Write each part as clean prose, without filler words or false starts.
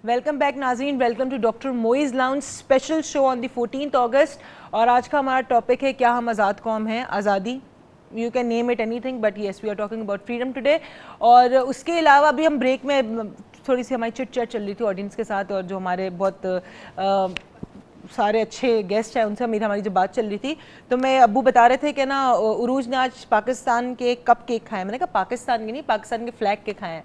Welcome back नाज़रीन, welcome to doctor Moiz lounge special show on the 14th August. और आज का हमारा टॉपिक है क्या हम आज़ाद कौम हैं, आज़ादी। You can name it anything but yes we are talking about freedom today. और उसके अलावा अभी हम ब्रेक में थोड़ी सी हमारी चिट चैट चल रही थी ऑडियंस के साथ, और जो हमारे बहुत सारे अच्छे गेस्ट हैं उनसे हमारी जो बात चल रही थी, तो मैं अब्बू बता रहे थे कि ना उरूज ने आज पाकिस्तान के कप केक खाए। मैंने कहा पाकिस्तान के नहीं, पाकिस्तान के फ्लैग के खाए हैं।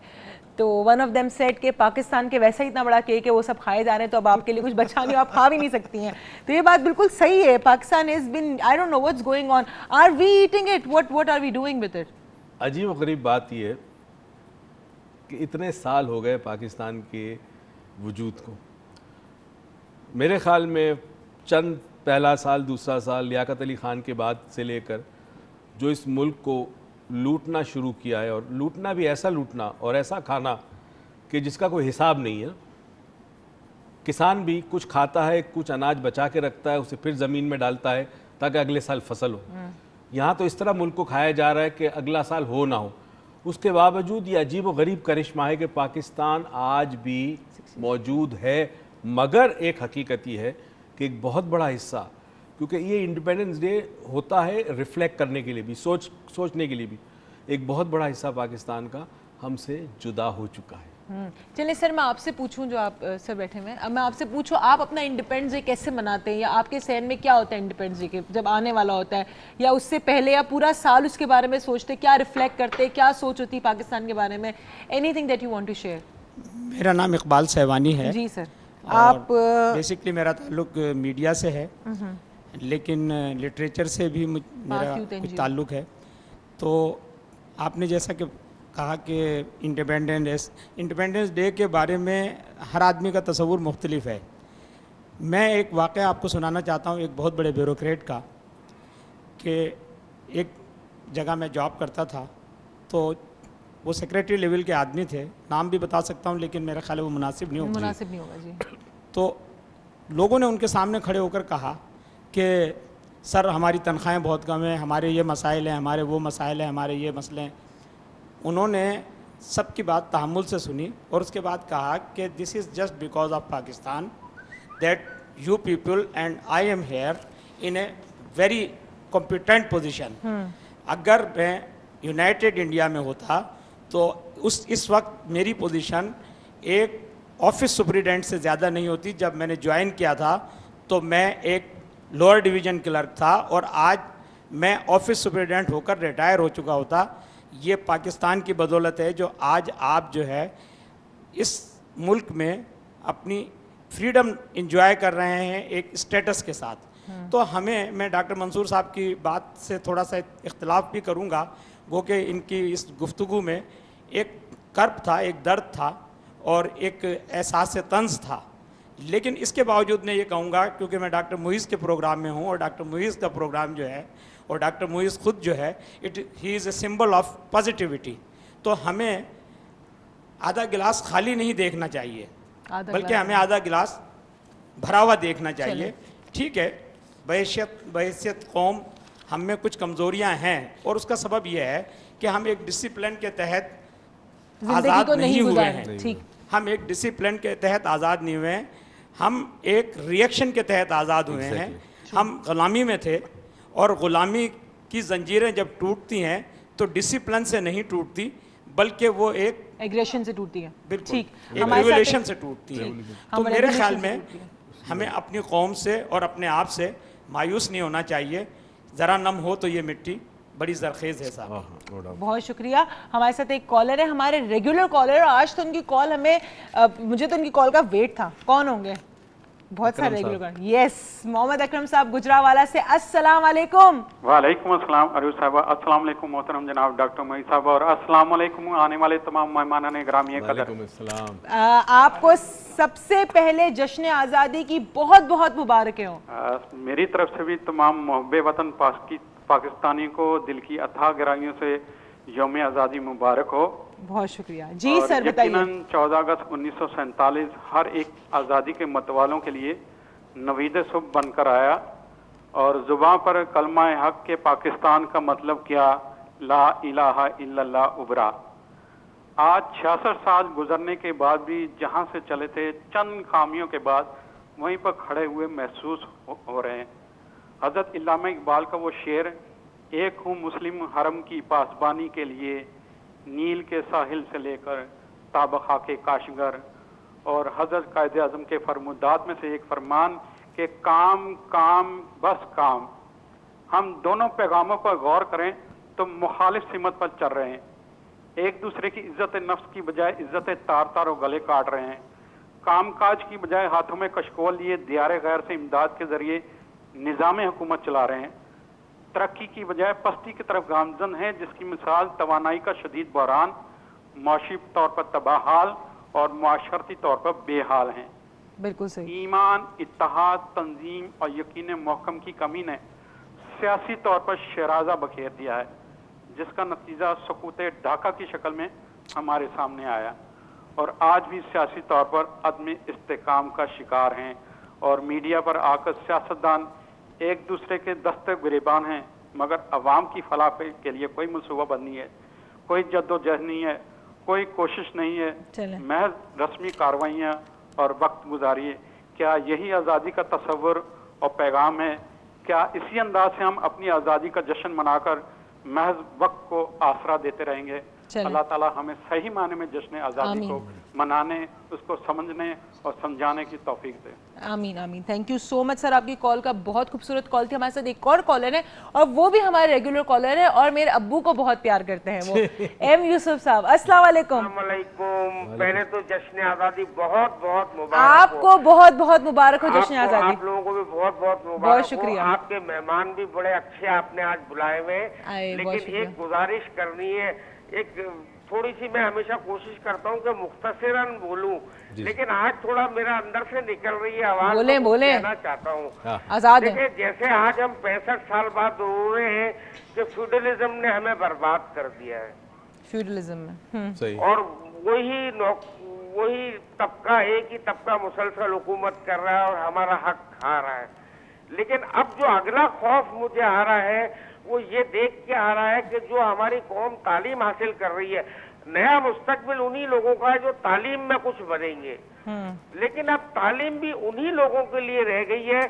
तो वन ऑफ देम सेड कि पाकिस्तान के वैसा ही इतना बड़ा केक है, वो सब खाए जा रहे हैं, तो अब आपके लिए कुछ बचा नहीं, आप खा भी नहीं सकती हैं। तो ये बात बिल्कुल सही है। Pakistan is been, I don't know what's going on, are we eating it, what are we doing with it? अजीब और गरीब बात ये है कि इतने साल हो गए पाकिस्तान के वजूद को। मेरे ख्याल में चंद पहला साल दूसरा साल लियाकत अली ख़ान के बाद से लेकर जो इस मुल्क को लूटना शुरू किया है, और लूटना भी ऐसा लूटना और ऐसा खाना कि जिसका कोई हिसाब नहीं है। किसान भी कुछ खाता है, कुछ अनाज बचा के रखता है, उसे फिर ज़मीन में डालता है ताकि अगले साल फसल हो। यहाँ तो इस तरह मुल्क को खाया जा रहा है कि अगला साल हो ना हो। उसके बावजूद ये अजीब व गरीब करिश्मा है कि पाकिस्तान आज भी मौजूद है, मगर एक हकीकत ये है कि एक बहुत बड़ा हिस्सा, क्योंकि ये इंडिपेंडेंस डे होता है रिफ्लेक्ट करने के लिए भी, सोचने के लिए भी, एक बहुत बड़ा हिस्सा पाकिस्तान का हमसे जुदा हो चुका है। चलिए सर, मैं आपसे पूछूं, जो आप सर बैठे हुए हैं, अब मैं आपसे पूछूं आप अपना इंडिपेंडेंस डे कैसे मनाते हैं, या आपके सहन में क्या होता है इंडिपेंडेंस डे के जब आने वाला होता है, या उससे पहले या पूरा साल उसके बारे में सोचते, क्या रिफ्लेक्ट करते, क्या सोच होती है पाकिस्तान के बारे में? Anything that you want to share. मेरा नाम इकबाल सहवानी है। जी सर। आप बेसिकली मेरा ताल्लुक मीडिया से है, लेकिन लिटरेचर से भी मेरा ताल्लुक है। तो आपने जैसा कि कहा कि इंडिपेंडेंस डे के बारे में हर आदमी का तस्वुर मुख्तलिफ है। मैं एक वाक़या आपको सुनाना चाहता हूँ एक बहुत बड़े ब्यूरोक्रेट का, कि एक जगह मैं जॉब करता था, तो वो सेक्रेटरी लेवल के आदमी थे, नाम भी बता सकता हूँ लेकिन मेरा ख्याल है वो मुनासिब नहीं होगा जी। तो लोगों ने उनके सामने खड़े होकर कहा कि सर हमारी तनख्वाहें बहुत कम हैं, हमारे ये मसाइल हैं, हमारे वो मसाइल हैं, हमारे ये मसले हैं। उन्होंने सबकी बात तहम्मुल से सुनी और उसके बाद कहा कि this is just because of Pakistan that you people and I am here in a very competent position. अगर मैं यूनाइटेड इंडिया में होता तो इस वक्त मेरी पोजीशन एक ऑफिस सुपरिटेंडेंट से ज़्यादा नहीं होती। जब मैंने ज्वाइन किया था तो मैं एक लोअर डिवीज़न क्लर्क था, और आज मैं ऑफिस सुपरिटेंडेंट होकर रिटायर हो चुका होता। ये पाकिस्तान की बदौलत है जो आज आप जो है इस मुल्क में अपनी फ्रीडम इंजॉय कर रहे हैं एक स्टेटस के साथ। तो हमें, मैं डॉक्टर मंसूर साहब की बात से थोड़ा सा इख्तलाफ भी करूँगा, गो कि इनकी इस गुफ्तगू में एक कर्ब था, एक दर्द था और एक एहसास तंज था। लेकिन इसके बावजूद मैं ये कहूँगा, क्योंकि मैं डॉक्टर मुइज़ के प्रोग्राम में हूँ और डॉक्टर मुइज़ का प्रोग्राम जो है, और डॉक्टर मुइज़ खुद जो है he is a symbol of positivity. तो हमें आधा गिलास खाली नहीं देखना चाहिए, बल्कि हमें आधा गिलास भरा हुआ देखना चाहिए। ठीक है, बहैसियत कौम हम में कुछ कमज़ोरियाँ हैं, और उसका सबब यह है कि हम एक डिसिप्लिन के तहत आज़ाद नहीं हुए हैं। ठीक, हम एक डिसिप्लिन के तहत आज़ाद नहीं हुए हैं, हम एक रिएक्शन के तहत आज़ाद हुए हैं। हम ग़ुलामी में थे, और ग़ुलामी की ज़ंजीरें जब टूटती हैं तो डिसिप्लिन से नहीं टूटती, बल्कि वो एक एग्रेशन से टूटती है। बिल्कुल, एक रिवोल्यूशन से टूटती है। तो मेरे ख्याल में हमें अपनी कौम से और अपने आप से मायूस नहीं होना चाहिए। ज़रा नम हो तो ये मिट्टी बड़ी ज़रखेज़ है साहब। बहुत शुक्रिया। हमारे साथ एक कॉलर है, हमारे रेगुलर कॉलर, और आज तो उनकी कॉल हमें मुझे तो उनकी कॉल का वेट था। कौन होंगे? बहुत सारे रेगुलर। यस, मोहम्मद अकरम साहब गुजरावाला से। अस्सलाम वालेकुम। वालेकुम अस्सलाम अरूज साहब, अस्सलाम वालेकुम मोहतरम जनाब डॉक्टर मोइज़ साहब, और अस्सलाम वालेकुम आने वाले तमाम मेहमानान गिरामी कदर। आपको सबसे पहले जश्न आज़ादी की बहुत बहुत मुबारक हो। मेरी तरफ से भी तमाम मुहब्बे वतन पाकिस्तानी को दिल की अथाह गहराइयों से यौम आज़ादी मुबारक हो। बहुत शुक्रिया जी सर, बताइए। यकीनन 14 अगस्त 1947 हर एक आज़ादी के मतवालों के लिए नवीद सुबह बनकर आया, और जुबान पर कलमा हक के पाकिस्तान का मतलब क्या, ला इलाहा इल्लल्लाह उबरा। آج 66 سال گزرنے کے بعد بھی جہاں سے چلے تھے چند خامیوں کے بعد وہیں پر کھڑے ہوئے محسوس ہو رہے ہیں. حضرت علامہ اقبال کا وہ شعر، ایک ہوں مسلم حرم کی پاسبانی کے لیے، نیل کے ساحل سے لے کر تابخا کے کاشگر، اور حضرت قائد اعظم کے فرمودات میں سے ایک فرمان کہ کام کام بس کام. ہم دونوں پیغاموں پر غور کریں تو مخالف سمت پر چل رہے ہیں. ایک دوسرے کی عزت نفس کی بجائے عزت تار تار و گلے کاٹ رہے ہیں. کام کاج کی بجائے ہاتھوں میں کشکول لیے دیار غیر سے امداد کے ذریعے نظام حکومت چلا رہے ہیں. ترقی کی بجائے پستی کی طرف گامزن ہیں، جس کی مثال توانائی کا شدید بحران، معاشی طور پر تباہ حال اور معاشرتی طور پر بے حال ہیں. بالکل صحیح. ایمان، اتحاد، تنظیم اور یقین محکم کی کمی نے سیاسی طور پر شیرازہ بکھیر دیا ہے، جس کا نتیجہ سقوط ڈھاکہ کی شکل میں ہمارے سامنے آیا، اور آج بھی سیاسی طور پر عدم استحکام کا شکار ہیں. اور میڈیا پر آ کر سیاستدان ایک دوسرے کے دستے گریبان ہیں، مگر عوام کی فلاح کے لیے کوئی منصوبہ بندی ہے، کوئی جد و جہد نہیں ہے، کوئی کوشش نہیں ہے، محض رسمی کارروائیاں اور وقت گزاری. کیا یہی آزادی کا تصور اور پیغام ہے؟ کیا اسی انداز سے ہم اپنی آزادی کا جشن منا کر محض وقت کو آسرا دیتے رہیں گے؟ اللہ تعالیٰ ہمیں صحیح معنی میں جشن آزادی کو منانے، اس کو سمجھنے اور سمجھانے کی توفیق دے. آمین آمین. تھینک یو سو مچ سر، آپ کی کال کا بہت خوبصورت کال تھی. ہمارے ساتھ ایک اور کالر ہے اور وہ بھی ہمارے ریگولر کالر ہے اور میرے ابو کو بہت پیار کرتے ہیں، وہ ایم یوسف صاحب. السلام علیکم. السلام علیکم. پہلے تو جشن آزادی بہت بہت مبارک. آپ کو بہت بہت مبارک ہو جشن آزادی. آپ لوگوں کو بھی بہت بہت مبارک. بہت شکریہ. آپ کے مہمان بھی بڑے اچھے آپ نے آج بلائے ہوئے. لیکن ایک گزارش کرنی ہے، ایک تھوڑی سی میں ہمیشہ کوشش کرتا ہوں کہ مختصراً بولوں، لیکن آج تھوڑا میرا اندر سے نکل رہی ہے آواز، بولیں کہنا چاہتا ہوں. آزاد ہیں. دیکھیں جیسے آج ہم 65 سال بعد رو رہے ہیں کہ فیوڈلزم نے ہمیں برباد کر دیا ہے. فیوڈلزم میں اور وہی طبقہ، ایک ہی طبقہ مسلسل حکومت کر رہا ہے اور ہمارا حق کھا رہا ہے. لیکن اب جو اگلا خوف مجھے آ رہا ہے وہ یہ دیکھ کے آ رہا ہے کہ جو ہماری قوم تعلیم حاصل کر رہی ہے، نیا مستقبل انہی لوگوں کا ہے جو تعلیم میں کچھ بنیں گے. لیکن اب تعلیم بھی انہی لوگوں کے لیے رہ گئی ہے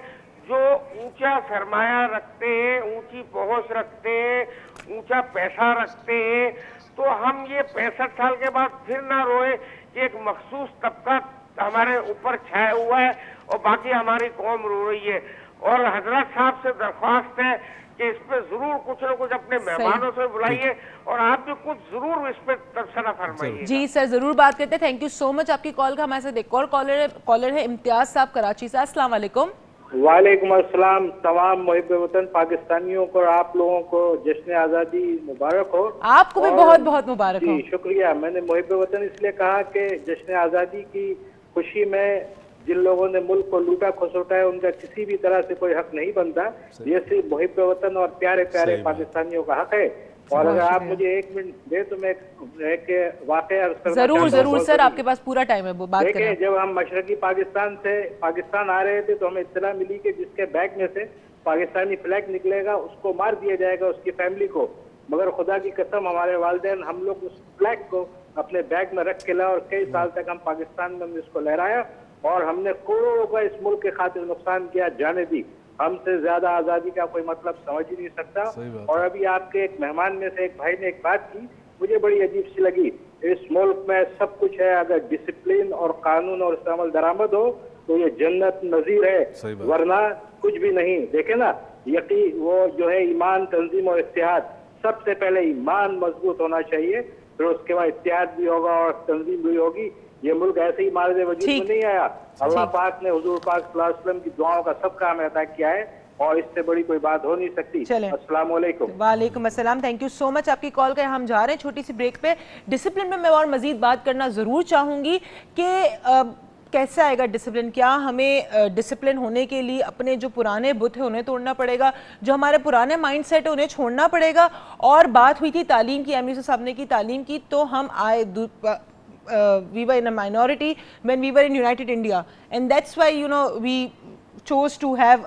جو اونچا سرمایہ رکھتے ہیں، اونچی پہنچ رکھتے ہیں، اونچا پیسہ رکھتے ہیں. تو ہم یہ 65 سال کے بعد پھر نہ روئیں کہ ایک مخصوص طبقہ ہمارے اوپر چھایا ہوا ہے اور باقی ہماری قوم رو رہی ہے. اور حضرت صاحب سے درخواست ہے کہ اس پہ ضرور کچھ نہ کچھ اپنے مہمانوں سے بلائیے اور آپ بھی کچھ ضرور اس پہ تبصرہ فرمائیے. جی سر، ضرور بات کرتے ہیں. تھینک یو سو مچ آپ کی کال کا. ہمارے ساتھ ایک اور کالر ہے امتیاز صاحب کراچی سے. السلام علیکم. وعلیکم السلام. تمام محب وطن پاکستانیوں کو اور آپ لوگوں کو جشن آزادی مبارک ہو. آپ کو بھی بہت بہت مبارک ہو. جی شکریہ. میں نے محب وطن اس لیے کہا کہ جشن آزادی کی خوشی میں جن لوگوں نے ملک کو لوٹا کھسوٹا ہے ان کا کسی بھی طرح سے کوئی حق نہیں بنتا. یہ صرف محب وطن اور پیارے پیارے پاکستانیوں کا حق ہے. اور اگر آپ مجھے ایک منٹ دے تو میں ایک واقعہ عرض کرنا چاہتا ہوں. ضرور سر، آپ کے پاس پورا ٹائم ہے بات کریں. دیکھیں جب ہم مشرقی پاکستان سے پاکستان آ رہے تھے تو ہمیں اطلاع ملی کہ جس کے بیگ میں سے پاکستانی فلیگ نکلے گا اس کو مار دیا جائے گا، اس کی فیملی کو. مگر خدا کی قسم ہمارے والدین ہم لوگ اس فلیگ کو اپنے بیگ میں رکھ کے لائے اور کئی سال تک ہم پاکستان میں ہم نے اس کو لہرایا اور ہم نے کروڑوں کا اس ملک کے خاطر نقصان کیا، جانے دی. ہم سے زیادہ آزادی کا کوئی مطلب سمجھ ہی نہیں سکتا. اور ابھی آپ کے ایک مہمان میں سے ایک بھائی نے ایک بات کی مجھے بڑی عجیب سی لگی. اس ملک میں سب کچھ ہے، اگر ڈسپلن اور قانون اور اس پر عمل درآمد ہو تو یہ جنت نظیر ہے، ورنہ کچھ بھی نہیں. دیکھیں نا، یقین وہ جو ہے ایمان، تنظیم اور اتحاد. سب سے پہلے ایمان مضبوط ہونا چاہیے، پھر اس کے بعد اتحاد بھی ہوگا اور تنظیم بھی ہوگی. یہ ملک ایسے ہی مارد وجود میں نہیں آیا. اللہ پاک نے حضور پاک صلی اللہ علیہ وسلم کی دعاؤں کا سب کا ہمیں عطا کیا ہے اور اس سے بڑی کوئی بات ہو نہیں سکتی. السلام علیکم. وعلیکم السلام. تھینک یو سو مچ آپ کی کال کا. ہم جا رہے ہیں چھوٹی سی بریک پہ. ڈسپلن میں میں اور مزید بات کرنا ضرور چاہوں گی کہ کیسے آئے گا ڈسپلن. کیا ہمیں ڈسپلن ہونے کے لیے اپنے جو پرانے بت ہیں انہیں توڑنا پڑے گا، جو ہمارے پرانے مائنڈ سیٹ ہے انہیں چھوڑنا پڑے گا؟ اور بات ہوئی تھی تعلیم کی، ایم یوسف صاحب نے کی تعلیم کی، تو ہم آئے we were in a minority when we were in United India, and that's why we chose to have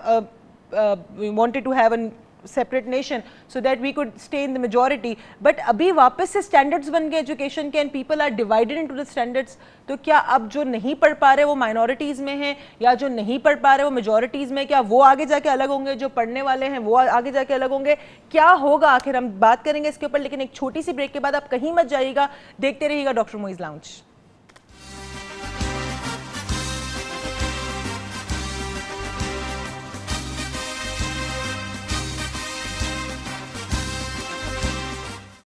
we wanted to have a separate nation so that we could stay in the majority. But अभी वापस से standards बन गए education के and people are divided into the standards. तो क्या अब जो नहीं पढ़ पा रहे वो minorities में हैं या जो नहीं पढ़ पा रहे वो majorities में, क्या वो आगे जाके अलग होंगे, जो पढ़ने वाले हैं वो आगे जाके अलग होंगे, क्या होगा आखिर? हम बात करेंगे इसके ऊपर, लेकिन एक छोटी सी ब्रेक के बाद आप कहीं मत जाइएगा, देखते रहिएगा डॉक्टर मोइज लाउंज.